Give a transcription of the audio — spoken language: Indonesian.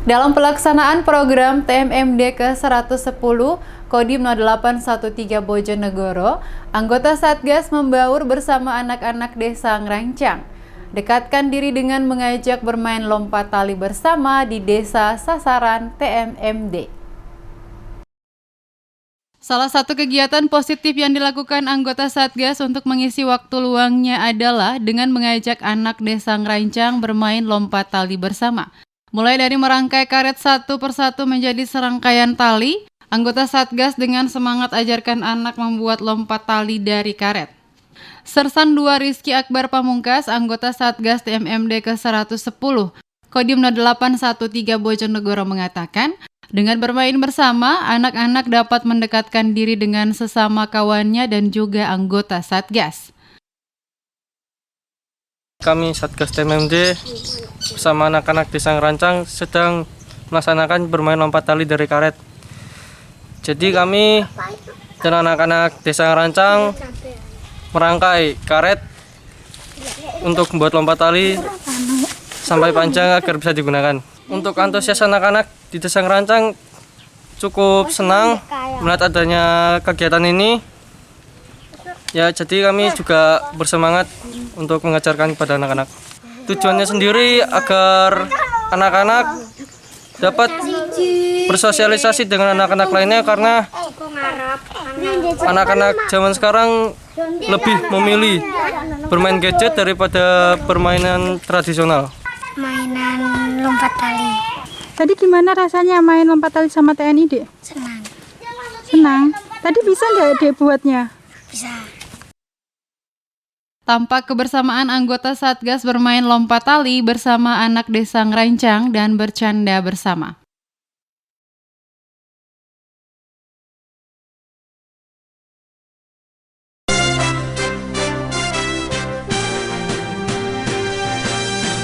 Dalam pelaksanaan program TMMD ke-110 Kodim 0813 Bojonegoro, anggota Satgas membaur bersama anak-anak desa Ngerancang. Dekatkan diri dengan mengajak bermain lompat tali bersama di desa sasaran TMMD. Salah satu kegiatan positif yang dilakukan anggota Satgas untuk mengisi waktu luangnya adalah dengan mengajak anak desa Ngerancang bermain lompat tali bersama. Mulai dari merangkai karet satu persatu menjadi serangkaian tali, anggota Satgas dengan semangat ajarkan anak membuat lompat tali dari karet. Sersan 2 Rizky Akbar Pamungkas, anggota Satgas TMMD ke-110, Kodim 0813 Bojonegoro mengatakan, dengan bermain bersama, anak-anak dapat mendekatkan diri dengan sesama kawannya dan juga anggota Satgas. Kami Satgas TMMD bersama anak-anak desa Ngerancang sedang melaksanakan bermain lompat tali dari karet. Jadi kami dan anak-anak desa Ngerancang merangkai karet untuk membuat lompat tali sampai panjang agar bisa digunakan. Untuk antusias anak-anak di desa Ngerancang cukup senang melihat adanya kegiatan ini. Ya, jadi kami juga bersemangat untuk mengajarkan kepada anak-anak. Tujuannya sendiri agar anak-anak dapat bersosialisasi dengan anak-anak lainnya, karena anak-anak zaman sekarang lebih memilih bermain gadget daripada permainan tradisional. Mainan lompat tali. Tadi gimana rasanya main lompat tali sama TNI, Dek? Senang. Senang. Tadi bisa nggak Dek buatnya? Bisa. Tampak kebersamaan anggota Satgas bermain lompat tali bersama anak desa Ngerancang dan bercanda bersama.